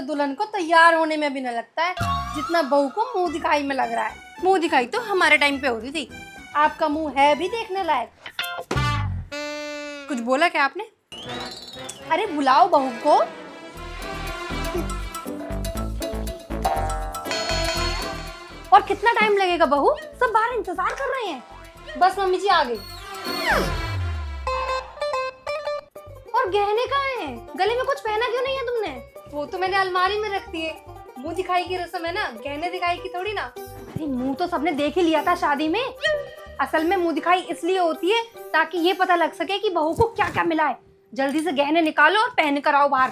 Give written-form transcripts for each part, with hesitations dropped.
दुल्हन को तैयार होने में भी न लगता है जितना बहू को मुंह दिखाई में लग रहा है। मुंह दिखाई तो हमारे टाइम पे होती थी, आपका मुंह है भी देखने लायक। कुछ बोला क्या आपने? अरे बुलाओ बहू को। और कितना टाइम लगेगा बहू? सब बाहर इंतजार कर रहे हैं। बस मम्मी जी आ गई। और गहने कहाँ हैं? गले में कुछ पहना क्यों नहीं है तुमने? वो तो मैंने अलमारी में रख दिए। मुंह दिखाई की रस्म है ना, गहने दिखाई की थोड़ी ना। अरे मुंह तो सबने देख ही लिया था शादी में। असल में मुंह दिखाई इसलिए होती है ताकि ये पता लग सके कि बहू को क्या क्या मिला है। जल्दी से गहने निकालो और पहन कर आओ बाहर।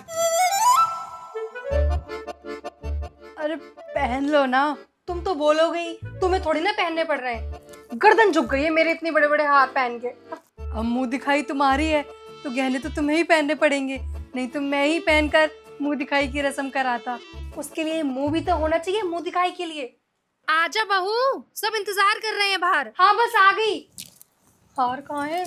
अरे पहन लो ना, तुम तो बोलोगे ही, तुम्हें थोड़ी ना पहनने पड़ रहे हैं। गर्दन झुक गई है मेरे इतने बड़े बड़े हाथ पहन के। अब मुंह दिखाई तुम्हारी है तो गहने तो तुम्हें ही पहनने पड़ेंगे, नहीं तो मैं ही पहनकर मुंह दिखाई की रस्म कराता। उसके लिए मुंह भी तो होना चाहिए मुंह दिखाई के लिए। आजा बहू, सब इंतजार कर रहे हैं बाहर। हाँ बस आ गई। हार कहाँ है?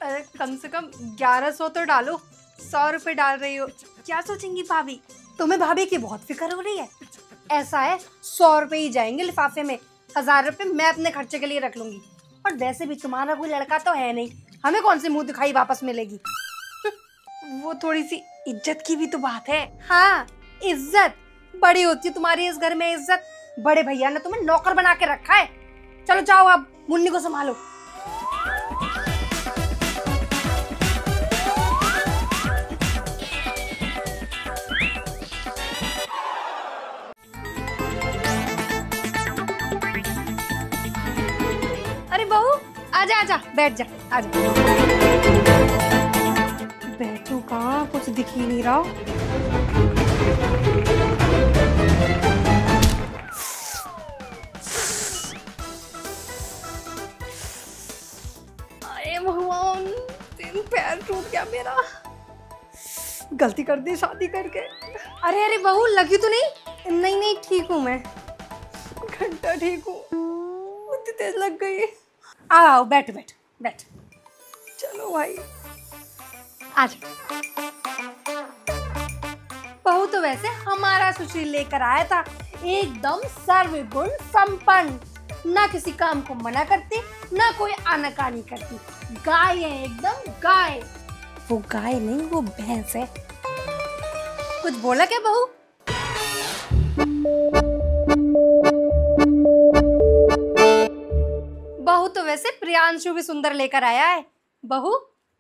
अरे कम से कम 1100 तो डालो। 100 रुपए डाल रही हो, क्या सोचेंगी भाभी? तुम्हें भाभी की बहुत फिक्र हो रही है। ऐसा है 100 रुपए ही जाएंगे लिफाफे में, 1000 रुपए मैं अपने खर्चे के लिए रख लूंगी। और वैसे भी तुम्हारा कोई लड़का तो है नहीं, हमें कौन सी मुंह दिखाई वापस मिलेगी। वो थोड़ी सी इज्जत की भी तो बात है। हाँ इज्जत बड़ी होती है तुम्हारी इस घर में। इज्जत बड़े भैया ने तुम्हें नौकर बना के रखा है। चलो जाओ अब मुन्नी को संभालो। अरे बहू आजा आजा, बैठ जा, आजा। बैठू कहाँ, कुछ दिख ही नहीं रहा। अरे भगवान, तीन पैर टूट गया मेरा। गलती कर दी शादी करके। अरे अरे बहू लगी तो नहीं? नहीं नहीं ठीक हूँ मैं, घंटा ठीक हूँ। इतनी तेज लग गई। आओ बैठ बैठ बैठ। चलो भाई आजा। बहू तो वैसे हमारा सुशील लेकर आया था, एकदम सर्वगुण संपन्न। ना किसी काम को मना करती, ना कोई आनाकानी करती। गाय है एकदम गाय। वो गाय नहीं, वो भैंस है। कुछ बोला क्या बहू? बहू तो वैसे प्रियांशु भी सुंदर लेकर आया है। बहू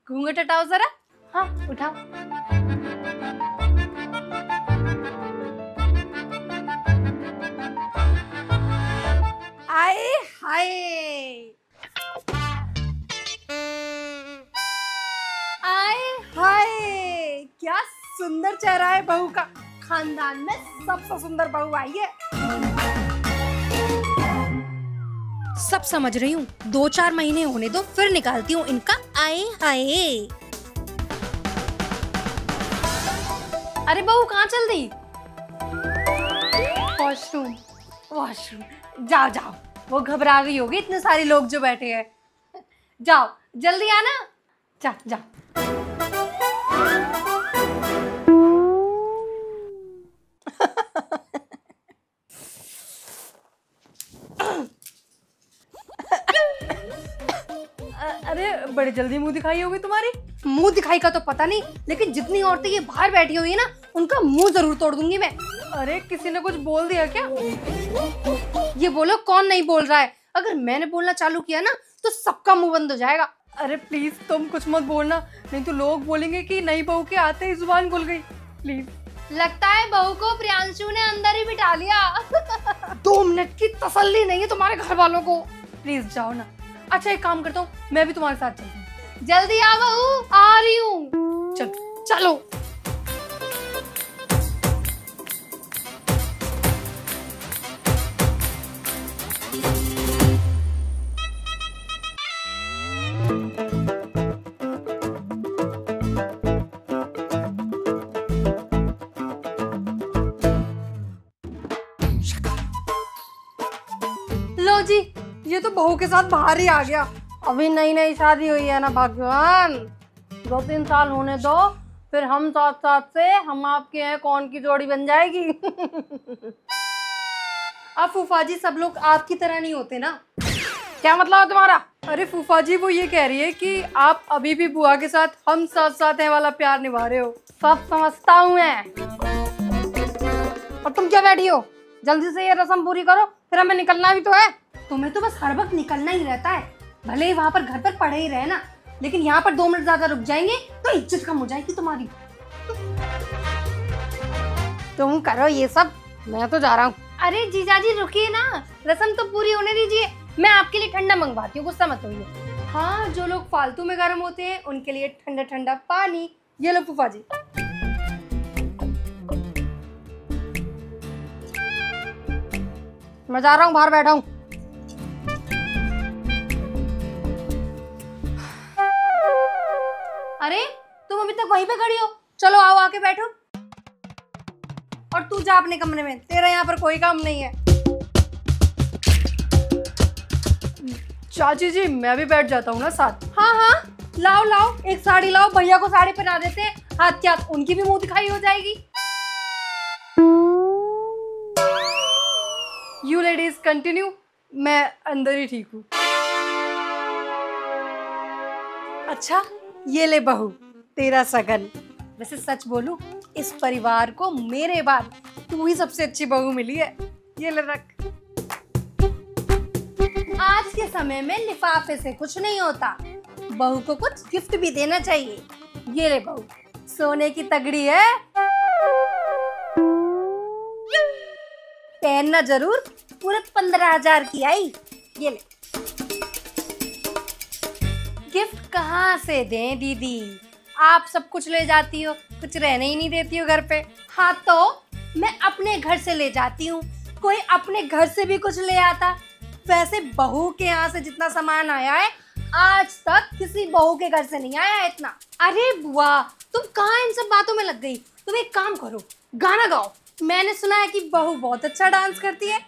घूंघट हटाओ जरा। हाँ उठाओ। आए हाय, आए हाय, क्या सुंदर चेहरा है बहू का। खानदान में सबसे सुंदर बहू आई है। सब समझ रही हूँ, 2-4 महीने होने दो फिर निकालती हूँ इनका आए हाय। अरे बहू कहाँ चल दी? वॉशरूम वॉशरूम, जाओ जाओ। वो घबरा गई होगी, इतने सारे लोग जो बैठे हैं। जाओ जल्दी आना, जा जा। अरे बड़ी जल्दी मुंह दिखाई होगी तुम्हारी। मुंह दिखाई का तो पता नहीं, लेकिन जितनी औरतें ये बाहर बैठी हुई है ना, उनका मुंह जरूर तोड़ दूंगी मैं। अरे किसी ने कुछ बोल दिया क्या? ये बोलो कौन नहीं बोल रहा है। अगर मैंने बोलना चालू किया ना तो सबका मुंह बंद हो जाएगा। अरे प्लीज तुम कुछ मत बोलना, नहीं तो लोग बोलेंगे कि नई बहू के आते ही जुबान खुल गई। प्लीज। लगता है बहू को प्रियांशु ने अंदर ही बिठा लिया। 2 मिनट की तसल्ली नहीं है तुम्हारे घर वालों को। प्लीज जाओ ना। अच्छा एक काम करता हूँ, मैं भी तुम्हारे साथ चलती हूँ। जल्दी आ बहू, आ रही हूँ। चलो चलो। जी, ये तो बहू के साथ बाहर ही आ गया। अभी नई नई शादी हुई है ना भगवान, 2-3 साल होने दो, फिर हम साथ साथ से हम आपके हैं कौन की जोड़ी बन जाएगी। अब फूफा जी सब लोग आपकी तरह नहीं होते ना। क्या मतलब है तुम्हारा? अरे फूफा जी वो ये कह रही है कि आप अभी भी बुआ के साथ हम साथ साथ हैं वाला प्यार निभा रहे हो। सब समझता हूँ मैं। और तुम क्या बैठी हो? जल्दी से ये रस्म पूरी करो, फिर हमें निकलना भी तो है। तुम्हें तो बस हर वक्त निकलना ही रहता है, भले ही वहाँ पर घर पर पड़े ही रहे ना, लेकिन यहाँ पर 2 मिनट ज्यादा रुक जाएंगे तो इज्जत कम हो जाएगी तुम्हारी। तुम करो ये सब, मैं तो जा रहा हूँ। अरे जीजाजी रुकिए ना, रस्म तो पूरी होने दीजिए। मैं आपके लिए ठंडा मंगवाती हूँ, गुस्सा मत होइए। हाँ, जो लोग फालतू में गर्म होते हैं उनके लिए ठंडा ठंडा पानी। ये लो फूफा जी। मैं जा रहा हूँ, बाहर बैठा हूँ। अरे तुम अभी तक वहीं पे खड़ी हो, चलो आओ आके बैठो। और तू जा अपने कमरे में, तेरा यहाँ पर कोई काम नहीं है। चाची जी मैं भी बैठ जाता हूँ ना साथ। हाँ हाँ लाओ लाओ, एक साड़ी लाओ, भैया को साड़ी पहना देते हैं, हाथ क्या उनकी भी मुंह दिखाई हो जाएगी। यू लेडीज कंटिन्यू, मैं अंदर ही ठीक हूँ। अच्छा ये ले बहू, तेरा सगन। वैसे सच बोलूं, इस परिवार को मेरे बाद तू ही सबसे अच्छी बहू मिली है। ये ले रख। आज के समय में लिफाफे से कुछ नहीं होता, बहू को कुछ गिफ्ट भी देना चाहिए। ये ले बहू, सोने की तगड़ी है, पहनना जरूर, पूरे 15,000 की आई। ये ले। गिफ्ट कहाँ से दें दीदी, आप सब कुछ ले जाती हो, कुछ रहने ही नहीं देती हो घर पे। हाँ तो मैं अपने घर से ले जाती हूँ, कोई अपने घर से भी कुछ ले आता। वैसे बहू के यहाँ से जितना सामान आया है, आज तक किसी बहू के घर से नहीं आया इतना। अरे बुआ तुम कहाँ इन सब बातों में लग गई? तुम एक काम करो, गाना गाओ। मैंने सुना है कि बहू बहुत अच्छा डांस करती है।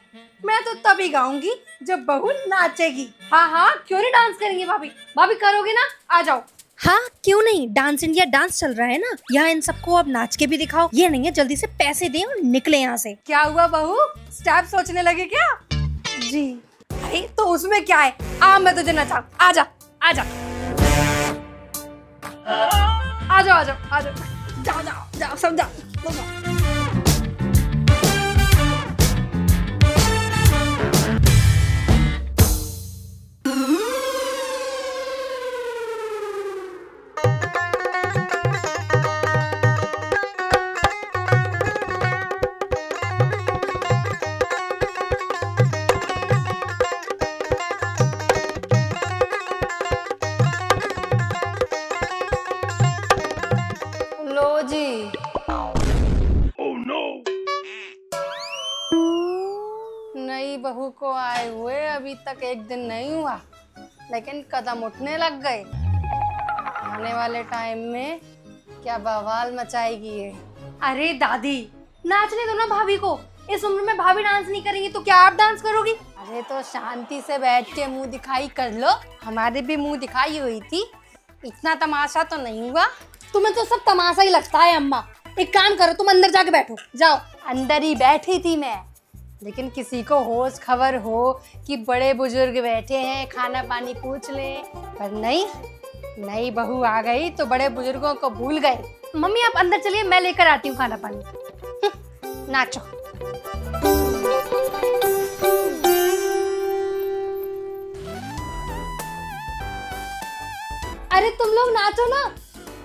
मैं तो तभी गाऊंगी जब बहू नाचेगी। हाँ हाँ क्यों नहीं डांस करेंगे भाभी? भाभी करोगे ना? आ जाओ। हाँ क्यों नहीं, डांस इंडिया डांस चल रहा है ना, यहाँ इन सबको अब नाच के भी दिखाओ। ये नहीं है जल्दी से पैसे दें और निकले यहाँ से। क्या हुआ बहू, स्टेप सोचने लगे क्या? जी। अरे तो उसमें क्या है, आ मैं तुझे नचाऊं। आजा आजा, आ जाओ आ जाओ आ जाओ, जाओ जाओ जाओ सब जाओ। लो जी। oh, no. नई बहू को आए हुए अभी तक 1 दिन नहीं हुआ, लेकिन कदम उठने लग गए। आने वाले टाइम में क्या बवाल मचाएगी ये। अरे दादी नाचने दो ना भाभी को, इस उम्र में भाभी डांस नहीं करेंगी तो क्या आप डांस करोगी? अरे तो शांति से बैठ के मुंह दिखाई कर लो, हमारे भी मुंह दिखाई हुई थी, इतना तमाशा तो नहीं हुआ। तुम्हें तो सब तमाशा ही लगता है अम्मा। एक काम करो, तुम अंदर जाके बैठो, जाओ। अंदर ही बैठी थी मैं, लेकिन किसी को होश खबर हो कि बड़े बुजुर्ग बैठे हैं, खाना पानी पूछ ले, पर नहीं, नई बहू आ गई तो बड़े बुजुर्गों को भूल गए। मम्मी आप अंदर चलिए, मैं लेकर आती हूँ खाना पानी। नाचो। अरे तुम लोग नाचो ना,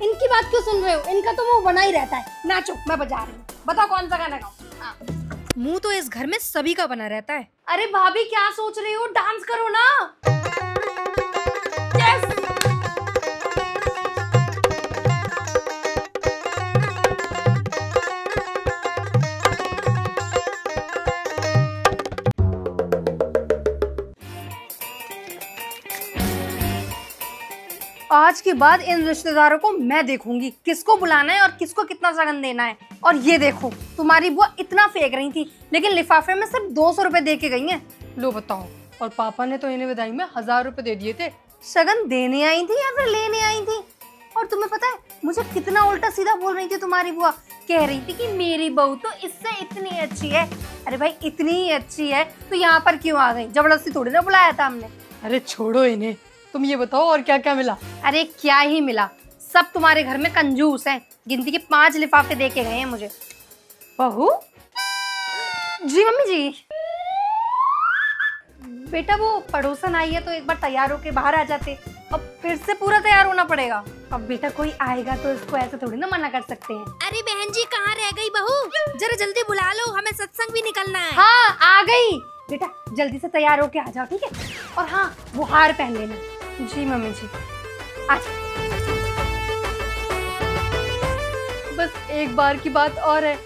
इनकी बात क्यों सुन रहे हो? इनका तो मुंह बना ही रहता है। नाचो, मैं बजा रही हूँ। बताओ कौन सा गाना गाऊं? मुंह तो इस घर में सभी का बना रहता है। अरे भाभी क्या सोच रही हो, डांस करो ना। yes! आज के बाद इन रिश्तेदारों को मैं देखूंगी, किसको बुलाना है और किसको कितना सगन देना है। और ये देखो, तुम्हारी बुआ इतना फेंक रही थी, लेकिन लिफाफे में सिर्फ 200 रुपए दे के गई हैं। लो बताओ, और पापा ने तो इन्हें बधाई में 1000 रुपए दे दिए थे। शगन देने आई थी या फिर लेने आई थी? और तुम्हें पता है मुझे कितना उल्टा सीधा बोल रही थी तुम्हारी बुआ। कह रही थी कि मेरी बहू तो इससे इतनी अच्छी है। अरे भाई इतनी ही अच्छी है तो यहाँ पर क्यों आ गई? जबरदस्ती थोड़ी ना बुलाया था हमने। अरे छोड़ो इन्हें, तुम ये बताओ और क्या क्या मिला? अरे क्या ही मिला, सब तुम्हारे घर में कंजूस हैं। गिनती के 5 लिफाफे दे के गए हैं मुझे। बहू? जी मम्मी जी। बेटा वो पड़ोसन आई है तो एक बार तैयार होके बाहर आ जाते। अब फिर से पूरा तैयार होना पड़ेगा। अब बेटा कोई आएगा तो इसको ऐसे थोड़ी ना मना कर सकते हैं। अरे बहन जी कहाँ रह गई बहू? जरा जल्दी बुला लो, हमें सत्संग भी निकलना है। हाँ आ गई। बेटा जल्दी से तैयार होके आ जाओ, ठीक है? और हाँ वो हार पहन लेना। जी मम्मी जी। अच्छा बस एक बार की बात और है,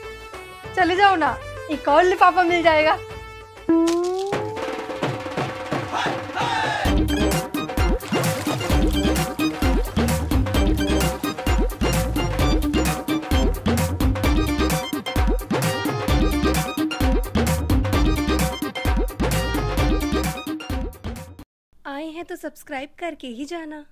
चले जाओ ना, एक और लिफाफा मिल जाएगा। आए हैं तो सब्सक्राइब करके ही जाना।